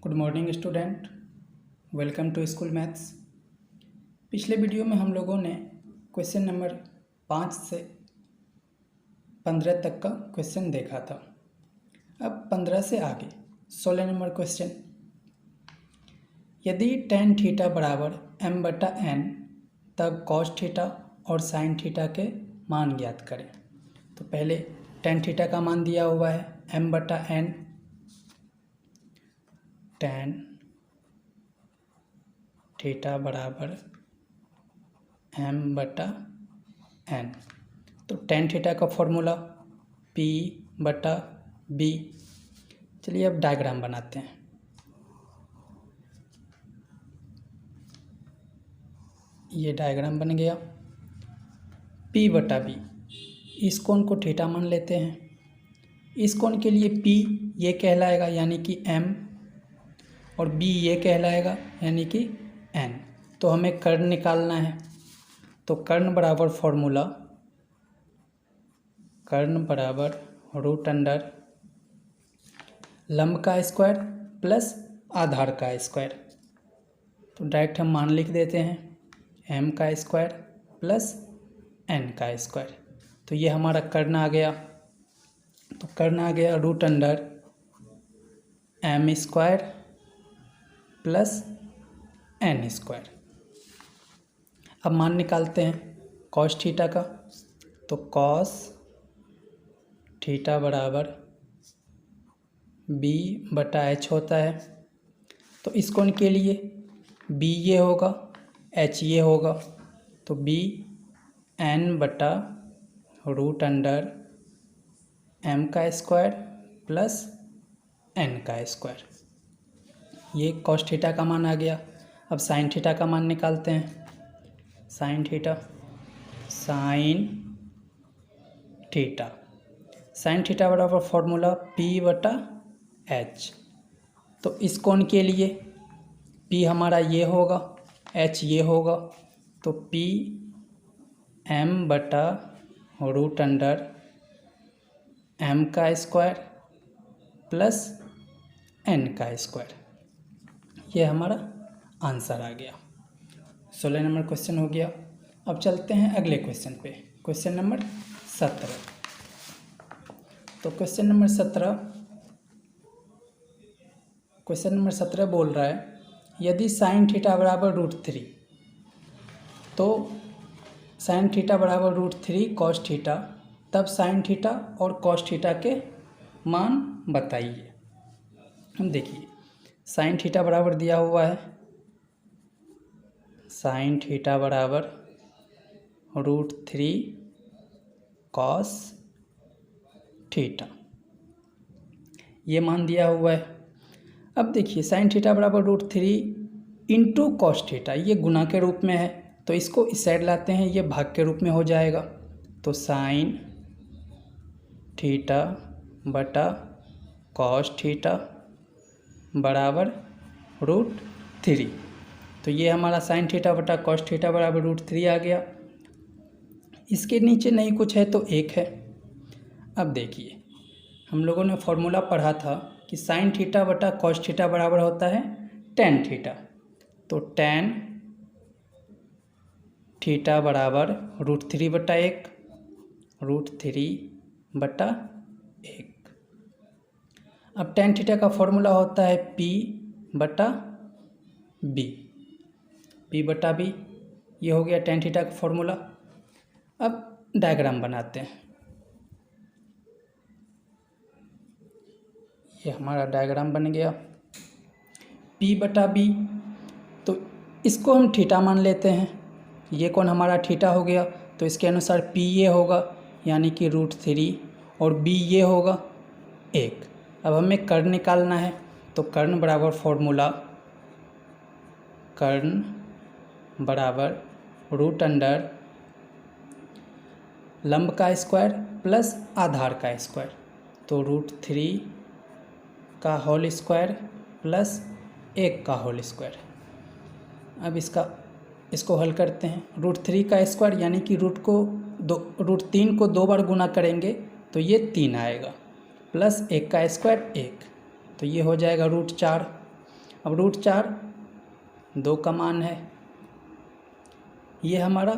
Good morning student, welcome to school maths. पिछले video में हम लोगों ने क्वेश्चन नंबर 5 से 15 तक का क्वेश्चन देखा था। अब 15 से आगे 16 नंबर क्वेश्चन, यदि tan थीटा बराबर m/n तब cos थीटा और sin थीटा के मान ज्ञात करें। तो पहले tan थीटा का मान दिया हुआ है m/n, tan थीटा बराबर m/n। तो tan थीटा का फॉर्मूला p/b। चलिए अब डायग्राम बनाते हैं। ये डायग्राम बन गया। p/b, इस कोण को थीटा मान लेते हैं। इस कोण के लिए p ये कहलाएगा यानी कि m, और b ये कहलाएगा यानी कि n। तो हमें कर्ण निकालना है। तो कर्ण बराबर फॉर्मूला, कर्ण बराबर √अंडर लंब का स्क्वायर प्लस आधार का स्क्वायर। तो डायरेक्ट हम मान लिख देते हैं m का स्क्वायर प्लस n का स्क्वायर। तो ये हमारा कर्ण आ गया। तो कर्ण आ गया √अंडर m² प्लस n²। अब मान निकालते हैं cos थीटा का। तो cos थीटा बराबर b/h होता है। तो इस कोण के लिए b ये होगा, h ये होगा। तो b n/√अंडर m का स्क्वायर प्लस n का स्क्वायर। ये cos थीटा का मान आ गया। अब sin थीटा का मान निकालते हैं। sin थीटा बराबर फॉर्मूला p/h। तो इस कोण के लिए p हमारा ये होगा, h ये होगा। तो p m/√अंडर m का स्क्वायर प्लस n का स्क्वायर। ये हमारा आंसर आ गया। 16 नंबर क्वेश्चन हो गया। अब चलते हैं अगले क्वेश्चन पे, क्वेश्चन नंबर 17। तो क्वेश्चन नंबर 17 बोल रहा है, यदि sin थीटा बराबर √3, तो sin थीटा बराबर √3 cos थीटा, तब sin थीटा और cos थीटा के मान बताइए। हम देखिए sin थीटा बराबर दिया हुआ है, sin थीटा बराबर √3 cos थीटा, ये मान दिया हुआ है। अब देखिए sin थीटा बराबर √3 इंटू cos थीटा, ये गुना के रूप में है। तो इसको इस साइड लाते हैं, ये भाग के रूप में हो जाएगा। तो sin थीटा बटा cos थीटा बराबर √3। तो ये हमारा sin थीटा बटा cos थीटा बराबर √3 आ गया। इसके नीचे नहीं कुछ है तो 1 है। अब देखिए हम लोगों ने फॉर्मूला पढ़ा था कि sin थीटा बटा cos थीटा बराबर होता है tan थीटा। तो tan थीटा बराबर √3/1, √3/1। अब tan थीटा का फॉर्मूला होता है p/b। ये हो गया tan थीटा का फॉर्मूला। अब डायग्राम बनाते हैं। ये हमारा डायग्राम बन गया p/b। तो इसको हम थीटा मान लेते हैं। ये कोण हमारा थीटा हो गया। तो इसके अनुसार p ये होगा यानी कि √3, और b ये होगा 1। अब हमें कर्ण निकालना है। तो कर्ण बराबर फॉर्मूला, कर्ण बराबर √अंडर लंब का स्क्वायर प्लस आधार का स्क्वायर। तो √3 का होल स्क्वायर प्लस 1 का होल स्क्वायर। अब इसको हल करते हैं। √3 का स्क्वायर यानी कि √3 को 2 बार गुना करेंगे तो ये 3 आएगा, प्लस 1 का स्क्वायर 1। तो ये हो जाएगा √4। अब रूट 4 2 का मान है, ये हमारा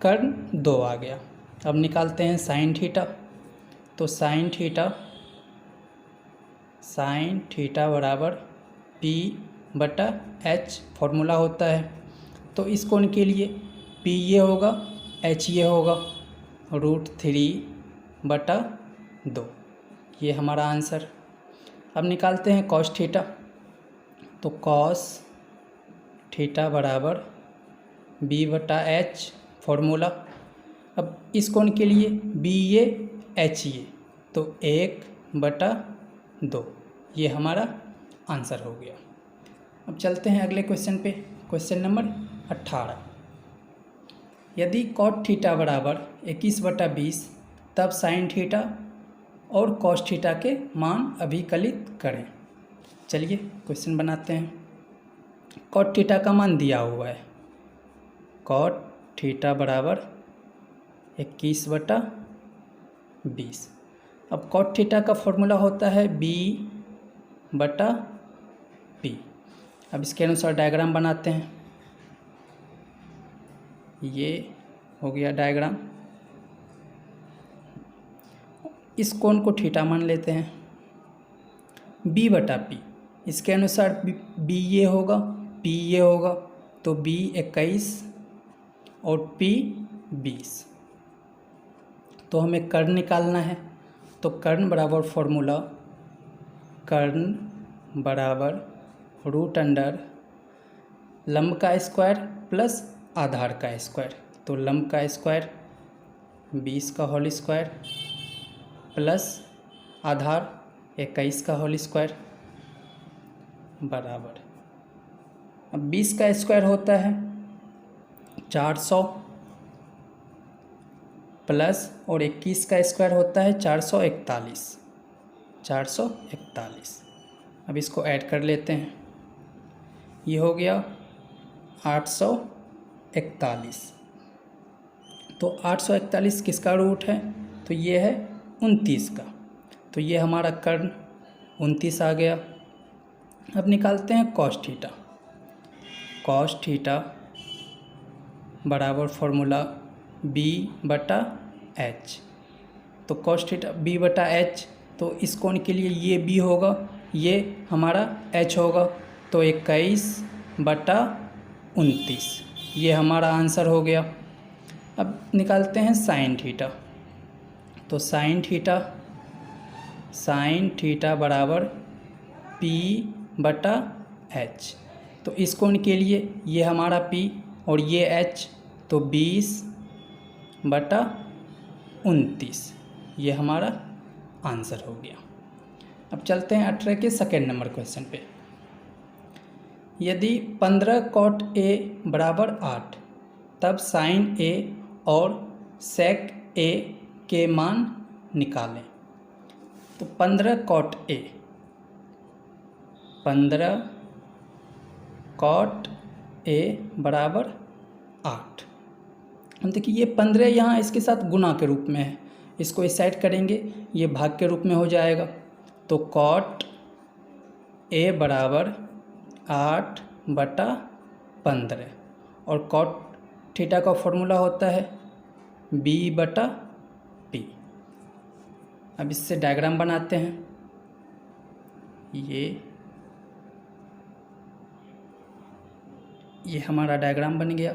कर्ण 2 आ गया। अब निकालते हैं साइन थीटा। तो साइन थीटा बराबर पी बटा एच फॉर्मूला होता है। तो इस कोण के लिए पी ये होगा, एच ये होगा, रूट 3 बटा 2, ये हमारा आंसर। अब निकालते हैं कॉस थीटा। तो कॉस थीटा बराबर बी बटा एच फॉर्मूला। अब इस कोण के लिए बी ये एच ये, तो 1/2, ये हमारा आंसर हो गया। अब चलते हैं अगले क्वेश्चन पे, क्वेश्चन नंबर 18। यदि कॉट थीटा बराबर 21/20 तब साइन थीटा और कॉस थीटा के मान अभिकलित करें। चलिए क्वेश्चन बनाते हैं। कॉट थीटा का मान दिया हुआ है, कॉट थीटा बराबर 21/20। अब कॉट थीटा का फॉर्मूला होता है B/P। अब इसके अनुसार डायग्राम बनाते हैं। ये हो गया डायग्राम। इस कोण को थीटा मान लेते हैं, B/P। इसके अनुसार B ये होगा, P ये होगा, तो B 21 और P 20। तो हमें कर्ण निकालना है। तो कर्ण बराबर फॉर्मूला, कर्ण बराबर रूट अंडर लंब का स्क्वायर प्लस आधार का स्क्वायर। तो लंब का स्क्वायर 20 का होल स्क्वायर प्लस आधार 21 का होल स्क्वायर बराबर। अब 20 का स्क्वायर होता है 400 प्लस और 21 का स्क्वायर होता है 441। अब इसको ऐड कर लेते हैं, ये हो गया 841। तो 841 किसका रूट है? तो ये है 29 का। तो ये हमारा कर्ण 29 आ गया। अब निकालते हैं कॉस थीटा। कॉस थीटा बराबर फॉर्मूला B/H। तो कॉस थीटा B/H, तो इस कोण के लिए ये B होगा, ये हमारा H होगा, तो 21/29, ये हमारा आंसर हो गया। अब निकालते हैं साइन थीटा। तो साइन थीटा बराबर P/H। तो इस कोण के लिए ये हमारा P और ये H, तो 20/29, ये हमारा आंसर हो गया। अब चलते हैं 18 के सेकेंड नंबर क्वेश्चन पे। यदि 15 cot A बराबर 8 तब साइन A और sec A के मान निकालें। तो 15 cot A बराबर 8। हम देखिए ये 15 यहाँ इसके साथ गुणा के रूप में है, इसको इस साइड करेंगे, ये भाग के रूप में हो जाएगा। तो cot A बराबर 8/15 और cot थीटा का फॉर्मूला होता है B/P। अब इससे डायग्राम बनाते हैं। ये हमारा डायग्राम बन गया।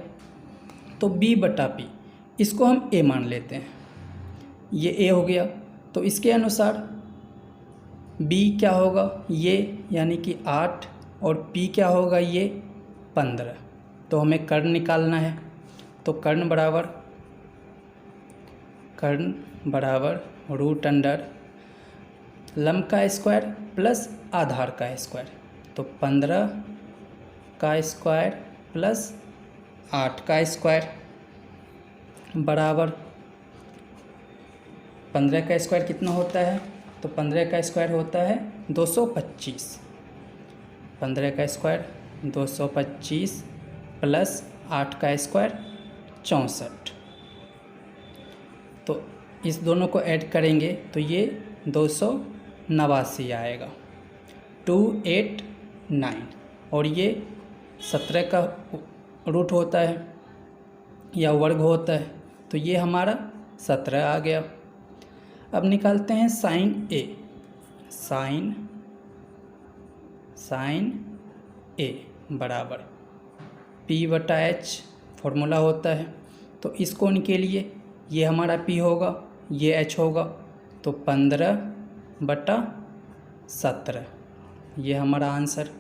तो B/P इसको हम A मान लेते हैं, ये A हो गया। तो इसके अनुसार B क्या होगा, ये यानी कि 8, और P क्या होगा, ये 15। तो हमें कर्ण निकालना है। तो कर्ण बराबर रूट अंडर लंब का स्क्वायर प्लस आधार का स्क्वायर। तो 15 का स्क्वायर प्लस 8 का स्क्वायर बराबर 15 का स्क्वायर कितना होता है? तो 15 का स्क्वायर होता है 225। 15 का स्क्वायर 225 प्लस 8 का स्क्वायर 64। तो इस दोनों को ऐड करेंगे तो ये 289 आएगा, 289। और ये 17 का रूट होता है या वर्ग होता है, तो ये हमारा 17 आ गया। अब निकालते हैं साइन ए। साइन ए बराबर P/H फॉर्मूला होता है। तो इस कोण के लिए ये हमारा P होगा, ये H होगा, तो 15/17 ये हमारा आंसर।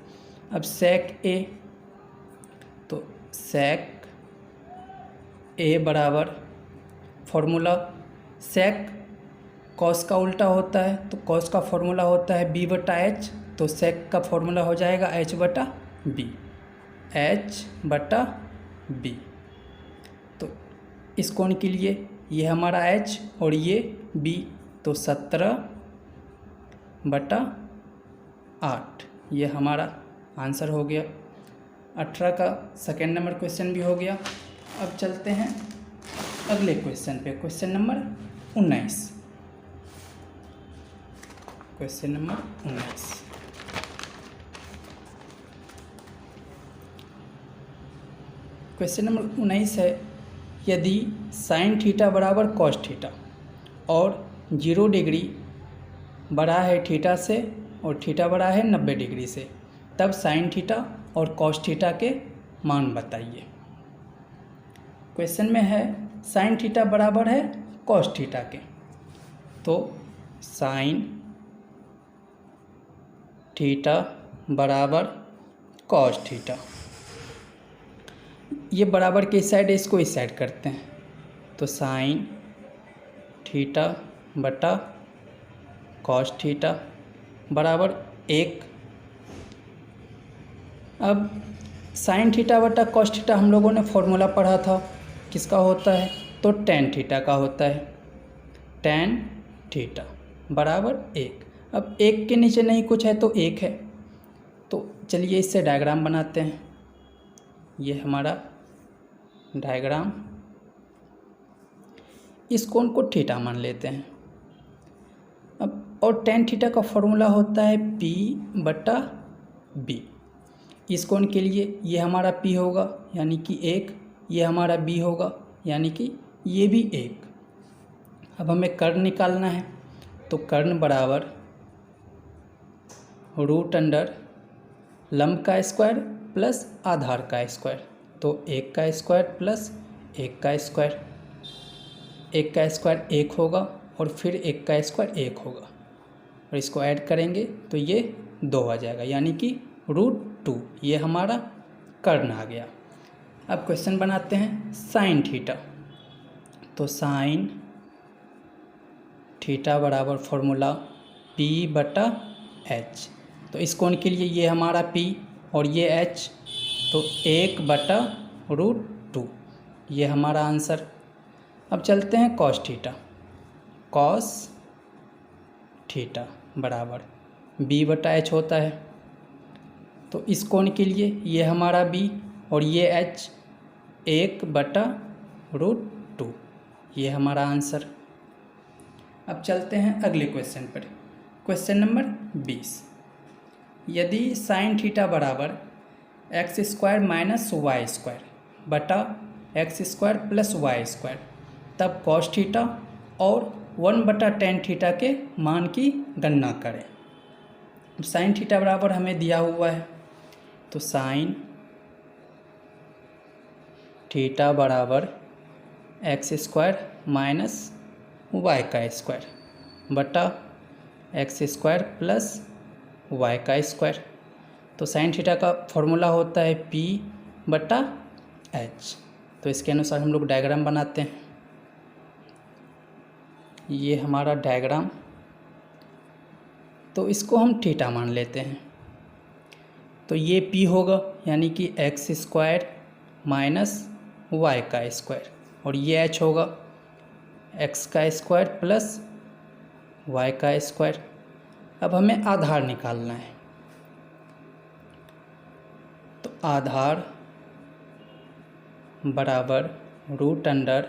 अब सेक ए, तो सेक ए बराबर फॉर्मूला, सेक कॉस का उल्टा होता है, तो कॉस का फॉर्मूला होता है B/H, तो सेक का फॉर्मूला हो जाएगा H/B। H/B। तो इस कोण के लिए ये हमारा H और ये B, तो 17/8 ये हमारा आंसर हो गया। 18 का सेकेंड नंबर क्वेश्चन भी हो गया। अब चलते हैं अगले क्वेश्चन पे, question number 19। Question number 19। Question number 19 है, यदि साइन थीटा बराबर कॉस थीटा और 0 डिग्री बड़ा है थीटा से और थीटा बड़ा है 90 डिग्री से, तब साइन थीटा और कॉस थीटा के मान बताइए। क्वेश्चन में है साइन थीटा बराबर है कॉस थीटा के, तो साइन थीटा बराबर कॉस थीटा, ये बराबर के साइड है, इसको इस साइड करते हैं, तो साइन थीटा बटा कॉस थीटा बराबर 1। अब साइन थीटा बटा कॉस थीटा हम लोगों ने फॉर्मूला पढ़ा था, किसका होता है, तो टेन थीटा का होता है। टेन थीटा बराबर 1। अब 1 के नीचे नहीं कुछ है तो 1 है, तो चलिए इससे डायग्राम बनाते हैं। ये हमारा डायग्राम, इस कोण को थीटा मान लेते हैं। अब और टेन थीटा का फॉर्मूला होता है P/B। इस कोण के लिए ये हमारा P होगा यानी कि 1, ये हमारा B होगा यानी कि ये भी 1। अब हमें कर्ण निकालना है, तो कर्ण बराबर √अंडर लंब का स्क्वायर प्लस आधार का स्क्वायर, तो 1 का स्क्वायर प्लस 1 का स्क्वायर। 1 का स्क्वायर 1 होगा और फिर 1 का स्क्वायर 1 होगा, और इसको ऐड करेंगे तो ये 2 आ जाएगा यानी कि √2 ये हमारा कर्ण आ गया। अब क्वेश्चन बनाते हैं साइन थीटा, तो साइन थीटा बराबर फॉर्मूला P/H, तो इस कोण के लिए ये हमारा P और ये H, तो 1/√2 ये हमारा आंसर। अब चलते हैं कॉस थीटा। कॉस थीटा बराबर B/H होता है, तो इस कोण के लिए ये हमारा B और ये H 1/√2 ये हमारा आंसर। अब चलते हैं अगले क्वेश्चन पर, क्वेश्चन नंबर 20। यदि साइन थीटा बराबर x² माइनस y² बटा x² प्लस y², तब कॉस थीटा और 1/tan थीटा के मान की गणना करें। साइन थीटा बराबर हमें दिया हुआ है, तो साइन थीटा बराबर x² माइनस y² बटा x² प्लस y²। तो साइन थीटा का फॉर्मूला होता है P/H, तो इसके अनुसार हम लोग डायग्राम बनाते हैं। ये हमारा डायग्राम, तो इसको हम थीटा मान लेते हैं, तो ये P होगा यानी कि x² माइनस y² और ये H होगा x² प्लस y²। अब हमें आधार निकालना है, तो आधार बराबर √अंडर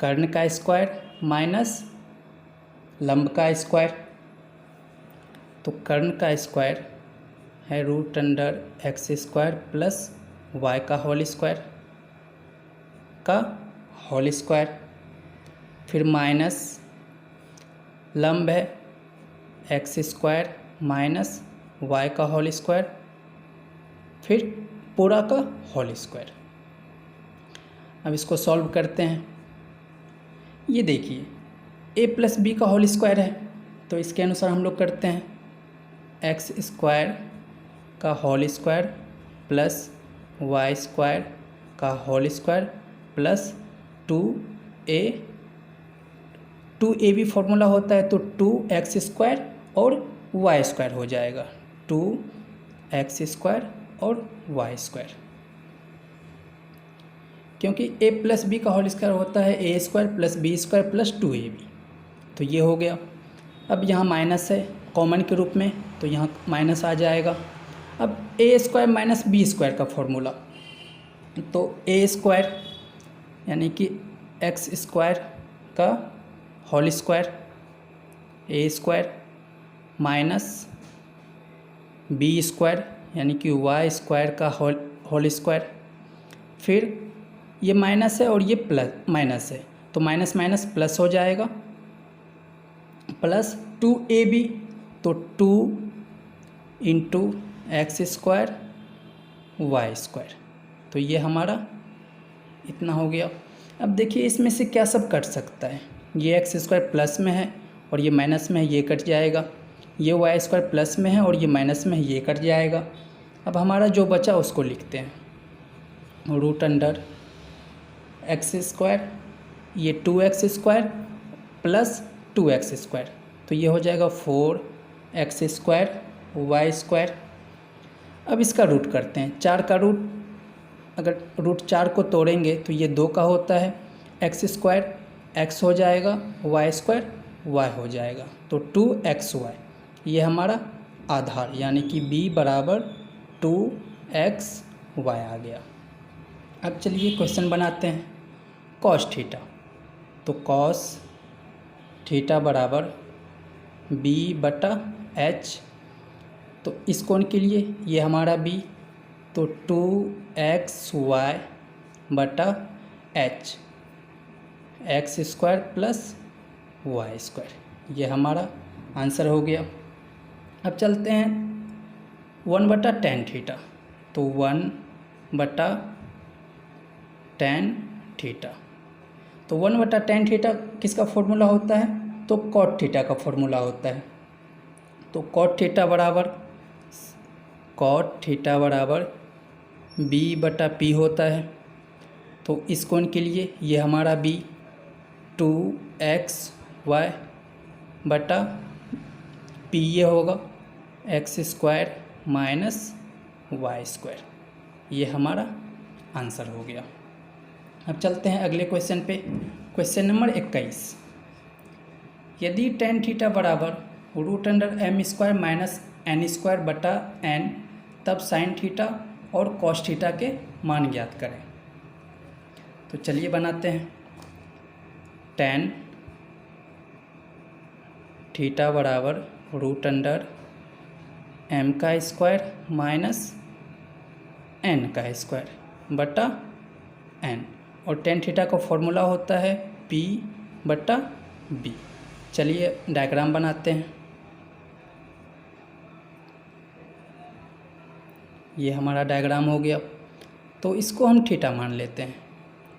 कर्ण का स्क्वायर माइनस लंब का स्क्वायर, तो कर्ण का स्क्वायर है root under X square plus Y का होल स्क्वायर का होल स्क्वायर, फिर माइनस लंब है एक्स स्क्वायर माइनस वाई का होल स्क्वायर, फिर पूरा का होल स्क्वायर। अब इसको सॉल्व करते हैं। ये देखिए ए प्लस बी का होल स्क्वायर है, तो इसके अनुसार हम लोग करते हैं एक्स स्क्वायर का whole square plus Y square का होल स्क्वायर प्लस 2a भी फॉर्मूला होता है, तो 2x स्क्वायर और वाई स्क्वायर हो जाएगा, 2x स्क्वायर और वाई स्क्वायर, क्योंकि a प्लस बी का होल स्क्वायर होता है a square plus B square plus 2ab। तो ये हो गया। अब यहाँ माइनस है कॉमन के रूप में, तो यहाँ माइनस आ जाएगा। अब a square minus B square का फॉर्मूला, तो a स्क्वायर यानी कि एक्स स्क्वायर का whole square a square minus B square यानी कि वाई स्क्वायर का होल स्क्वायर, फिर ये माइनस है और ये प्लस माइनस है, तो माइनस माइनस प्लस हो जाएगा, प्लस 2ab, तो 2 into X square Y square, तो ये हमारा इतना हो गया। अब देखिए इसमें से क्या सब कट सकता है, ये एक्स स्क्वायर प्लस में है और ये माइनस में है, ये कट जाएगा, ये वाई स्क्वायर प्लस में है और ये माइनस में है, ये कट जाएगा। अब हमारा जो बचा उसको लिखते हैं, रूट अंडर एक्स स्क्वायर, ये 2x square plus 2x square, तो ये हो जाएगा 4x स्क्वायर वाई स्क्वायर। अब इसका रूट करते हैं, 4 का रूट, अगर रूट 4 को तोड़ेंगे तो ये 2 का होता है, एक्स स्क्वायर एक्स हो जाएगा, वाई स्क्वायर वाई हो जाएगा, तो 2xy, ये हमारा आधार यानी कि b बराबर 2xy आ गया। अब चलिए क्वेश्चन बनाते हैं। कॉस थीटा, तो कॉस थीटा बराबर b बटा h, तो इस कोण के लिए ये हमारा b, तो 2xy बटा h, X square plus Y square, ये हमारा आंसर हो गया। अब चलते हैं 1 बटा टेन थीटा, तो 1 बटा टेन थीटा, तो 1 बटा टेन थीटा किसका फॉर्मूला होता है, तो कॉट थीटा का फॉर्मूला होता है, तो कॉट थीटा बराबर b बटा p होता है, तो इस कोण के लिए ये हमारा b 2xy बटा p ये होगा X square minus Y square, ये हमारा आंसर हो गया। अब चलते हैं अगले क्वेश्चन पे, क्वेश्चन नंबर 21। यदि टेन थीटा बराबर root under M square minus N square बटा एन, तब साइन थीटा और कॉस थीटा के मान ज्ञात करें। तो चलिए बनाते हैं। टेन थीटा बराबर रूट अंडर एम का स्क्वायर माइनस एन का स्क्वायर बटा एन, और टेन थीटा का फॉर्मूला होता है p बटा b। चलिए डायग्राम बनाते हैं। ये हमारा डायग्राम हो गया, तो इसको हम थीटा मान लेते हैं,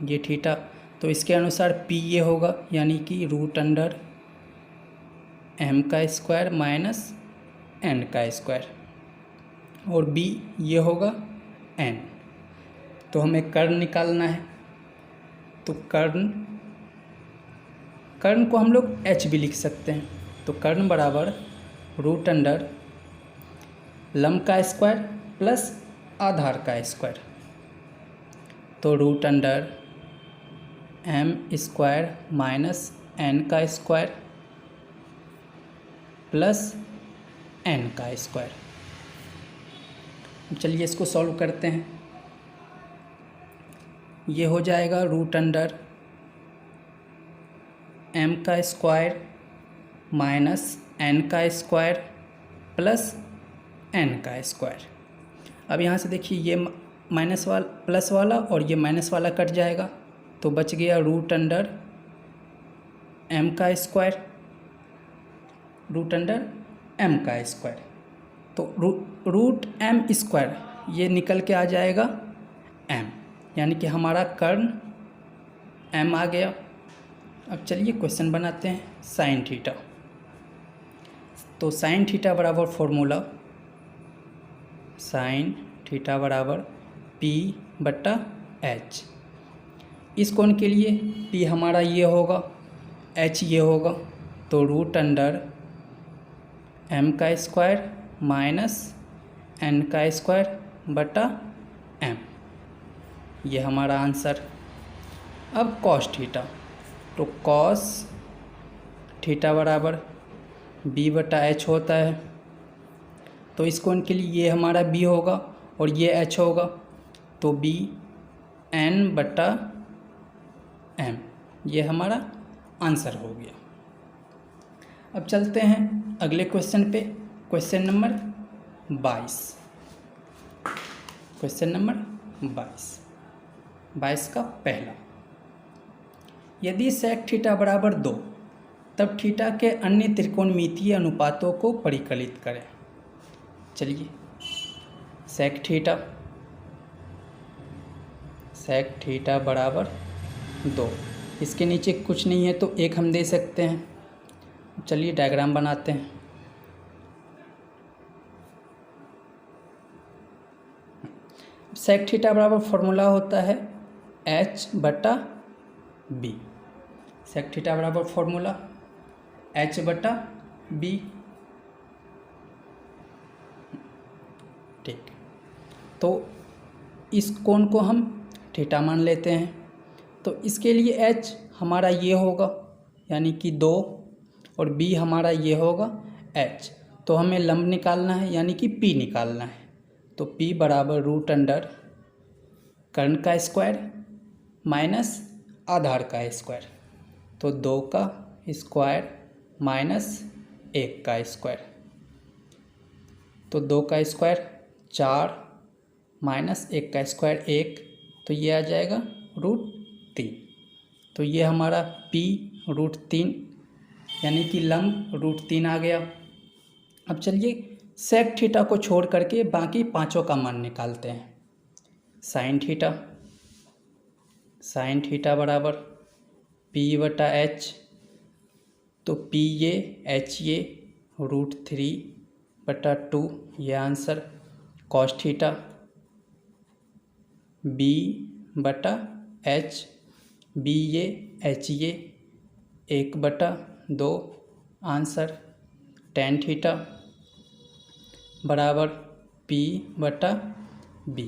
ये थीटा, तो इसके अनुसार p ये होगा यानी कि रूट अंडर m का स्क्वायर माइनस n का स्क्वायर, और b ये होगा n। तो हमें कर्ण निकालना है, तो कर्ण को हम लोग h भी लिख सकते हैं, तो कर्ण बराबर रूट अंडर लंब का स्क्वायर प्लस आधार का स्क्वायर, तो root under m square minus n का स्क्वायर प्लस n का स्क्वायर। चलिए इसको सॉल्व करते हैं। ये हो जाएगा रूट अंडर m का स्क्वायर माइनस n का स्क्वायर प्लस n का स्क्वायर। अब यहाँ से देखिए ये माइनस वाला प्लस वाला और ये माइनस वाला कट जाएगा, तो बच गया रूट अंडर m का स्क्वायर, रूट अंडर m का स्क्वायर। तो रूट m स्क्वायर ये निकल के आ जाएगा m, यानी कि हमारा कर्ण m आ गया। अब चलिए क्वेश्चन बनाते हैं साइन थीटा। तो साइन थीटा बराबर फॉर्मूला साइन थीटा बराबर p/h। इस कोण के लिए p हमारा ये होगा, h ये होगा, तो रूट अंडर m का स्क्वायर माइनस n का स्क्वायर बटा m, ये हमारा आंसर। अब कॉस थीटा, तो कॉस थीटा बराबर b/h होता है। तो इस कोण के लिए ये हमारा b होगा और ये h होगा, तो b n/m, ये हमारा आंसर हो गया। अब चलते हैं अगले क्वेश्चन पे, क्वेश्चन नंबर 22। क्वेश्चन नंबर 22 का पहला, यदि सेक थीटा बराबर 2 तब थीटा के अन्य त्रिकोणमितीय अनुपातों को परिकलित करें। चलिए सेक थीटा बराबर 2, इसके नीचे कुछ नहीं है तो 1 हम दे सकते हैं। चलिए डायग्राम बनाते हैं। सेक थीटा बराबर फॉर्मूला होता है h/b। सेक थीटा बराबर फॉर्मूला h/b। ठीक, तो इस कोण को हम थीटा मान लेते हैं। तो इसके लिए h हमारा ये होगा यानी कि 2 और b हमारा ये होगा h। तो हमें लंब निकालना है यानी कि p निकालना है। तो p बराबर रूट अंडर कर्ण का स्क्वायर माइनस आधार का स्क्वायर, तो 2 का स्क्वायर माइनस 1 का स्क्वायर, तो 2 का स्क्वायर 4 माइनस 1 का स्क्वायर 1, तो ये आ जाएगा √3। तो ये हमारा p √3 यानी कि लंब √3 आ गया। अब चलिए सेक थीटा को छोड़ करके बाकी पांचों का मान निकालते हैं। साइन थीटा बराबर p/h, तो p ये h ये √3/2, ये answer. Cos theta b/h, b ये h ये 1/2, आंसर। टेन थीटा बराबर p/b,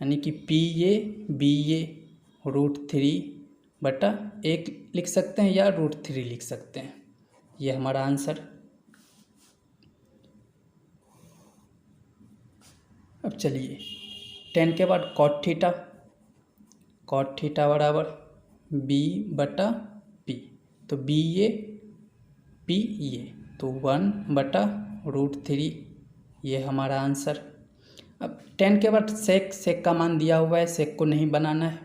यानी कि p ये b ये √3/1 लिख सकते हैं या √3 लिख सकते हैं, ये हमारा आंसर। अब चलिए 10 के बाद कॉट थीटा बराबर b/p, तो b ये p ये, तो 1/√3, ये हमारा आंसर। अब 10 के बाद सेक का मान दिया हुआ है, सेक को नहीं बनाना है।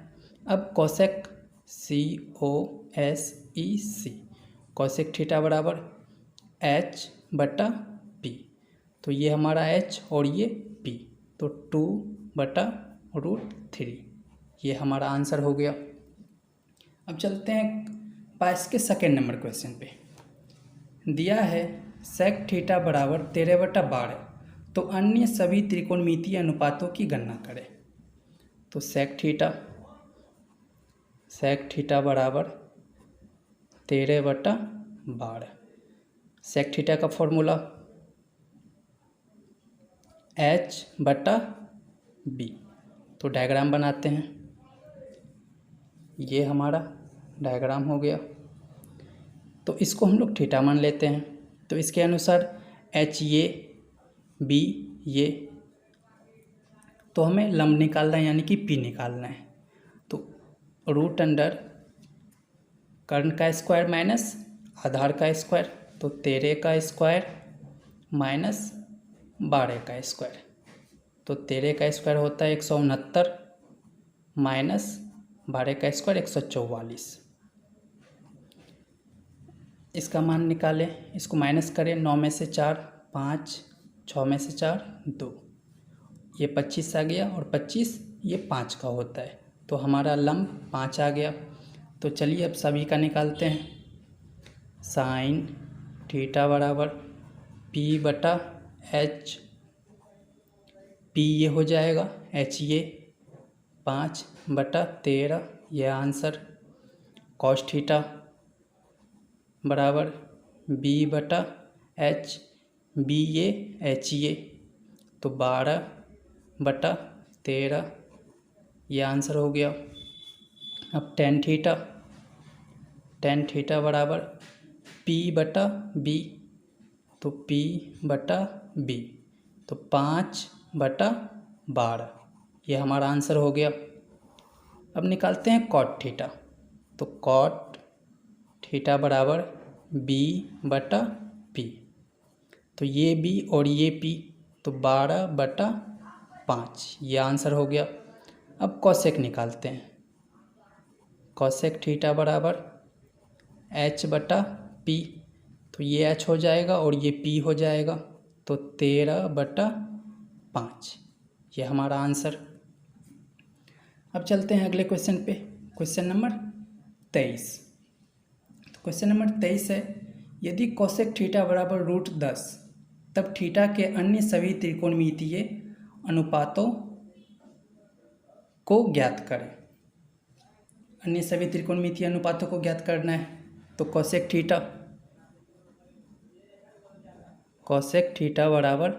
अब कोसेक COSEC, कोसेक थीटा बराबर h/p, तो ये हमारा h और ये p, तो 2/√3, ये हमारा आंसर हो गया। अब चलते हैं 22 के सेकेंड नंबर क्वेश्चन पे। दिया है सेक थीटा बराबर 13/12, तो अन्य सभी त्रिकोणमितीय अनुपातों की गणना करें। तो सेक थीटा बराबर 13/12। सेक थीटा का फॉर्मूला h/b। तो डायग्राम बनाते हैं, ये हमारा डायग्राम हो गया। तो इसको हम लोग थीटा मान लेते हैं। तो इसके अनुसार h ये b ये, तो हमें लंब निकालना है यानी कि p निकालना है। तो रूट अंडर कर्ण का स्क्वायर माइनस आधार का स्क्वायर, तो 13 का स्क्वायर माइनस 12 का स्क्वायर। तो 13 का स्क्वायर होता है 169 माइनस 12 का स्क्वायर 144। इसका मान निकालें, इसको माइनस करें। 9 में से 4 5, 6 में से 4 2, ये 25 आ गया और 25 ये 5 का होता है। तो हमारा लंब 5 आ गया। तो चलिए अब सभी का निकालते हैं। साइन थीटा बराबर पी बटा एच, पी ये हो जाएगा, एच ये 5 बटा 13 ये आंसर। कॉस थीटा बराबर बी बटा एच, बी ये एच ये, तो 12 बटा 13 ये आंसर हो गया। अब टेन थीटा बराबर पी बटा बी, तो पी बटा बी, तो 5 बटा 12 ये हमारा आंसर हो गया। अब निकालते हैं कॉट थीटा। तो कॉट थीटा बराबर बी बटा पी, तो ये बी और ये पी, तो 12 बटा 5 ये आंसर हो गया। अब कॉसेक निकालते हैं। कॉसेक थीटा बराबर एच बटा पी, तो ये एच हो जाएगा और ये पी हो जाएगा, तो 13 बटा 5 ये हमारा आंसर। अब चलते हैं अगले क्वेश्चन पे, क्वेश्चन नंबर 23। तो क्वेश्चन नंबर 23 है, यदि कॉसेक थीटा बराबर √10 तब थीटा के अन्य सभी त्रिकोणमितीय अनुपातों को ज्ञात करें। अन्य सभी त्रिकोणमितीय अनुपातों को ज्ञात करना है। तो कॉसेक थीटा बराबर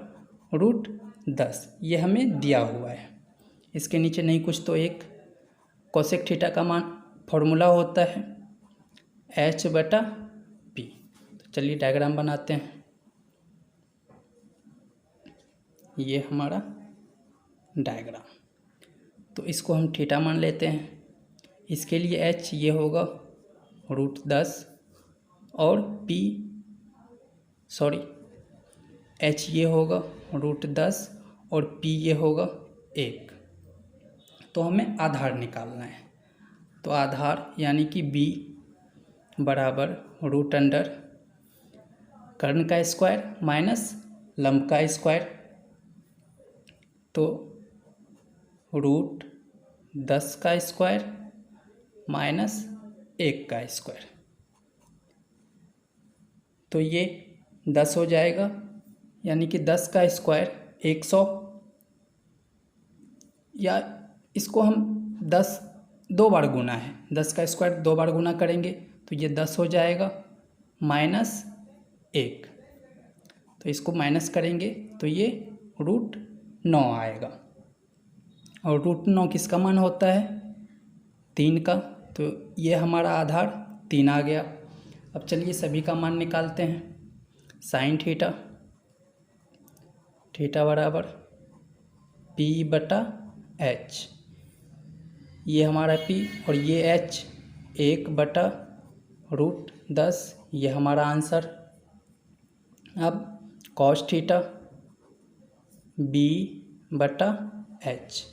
√10 ये हमें दिया हुआ है, इसके नीचे नहीं कुछ तो एक। कॉसेक थीटा का मान फॉर्मूला होता है एच बटा पी। तो चलिए डायग्राम बनाते हैं। ये हमारा डायग्राम, तो इसको हम थीटा मान लेते हैं। इसके लिए एच ये होगा √10 और एच ये होगा √10 और पी ये होगा 1। तो हमें आधार निकालना है। तो आधार यानी कि बी बराबर √अंडर कर्ण का स्क्वायर माइनस लंब का स्क्वायर, तो √10 का स्क्वायर माइनस 1 का स्क्वायर, तो ये 10 हो जाएगा, यानी कि 10 का स्क्वायर 100, या इसको हम 10 दो बार गुना है, 10 का स्क्वायर 2 बार गुना करेंगे तो ये 10 हो जाएगा माइनस 1, तो इसको माइनस करेंगे तो ये √9 आएगा। और √9 किसका मान होता है? 3 का। तो ये हमारा आधार 3 आ गया। अब चलिए सभी का मान निकालते हैं। साइन थीटा बराबर पी बटा एच, ये हमारा पी और ये एच 1 बटा √10 ये हमारा आंसर। अब कॉस थीटा बी बटा एच,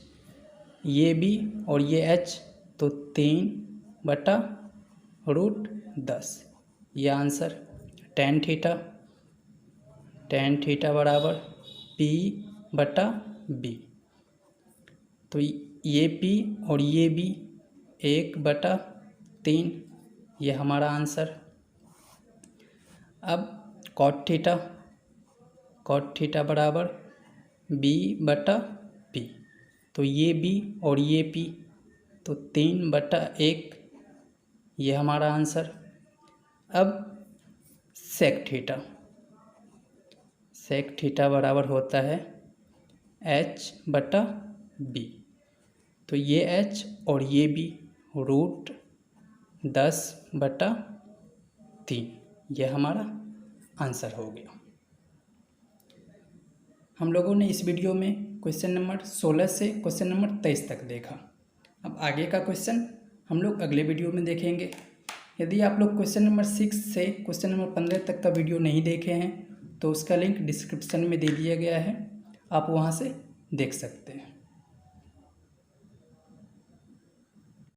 ये बी और ये एच, तो 3 बटा √10 ये आंसर। टेन थीटा बराबर पी बटा बी, तो ये पी और ये बी 1 बटा 3 ये हमारा आंसर। अब कॉट थीटा बराबर बी बटा पी, तो ये बी और ये पी, तो 3 बटा 1 ये हमारा आंसर। अब सेक थीटा बराबर होता है एच बटा बी, तो ये एच और ये बी √10 बटा 3 ये हमारा आंसर हो गया। हम लोगों ने इस वीडियो में क्वेश्चन नंबर 16 से क्वेश्चन नंबर 23 तक देखा। अब आगे का क्वेश्चन हम लोग अगले वीडियो में देखेंगे। यदि आप लोग क्वेश्चन नंबर 6 से क्वेश्चन नंबर 15 तक का वीडियो नहीं देखे हैं तो उसका लिंक डिस्क्रिप्शन में दे दिया गया है, आप वहाँ से देख सकते हैं।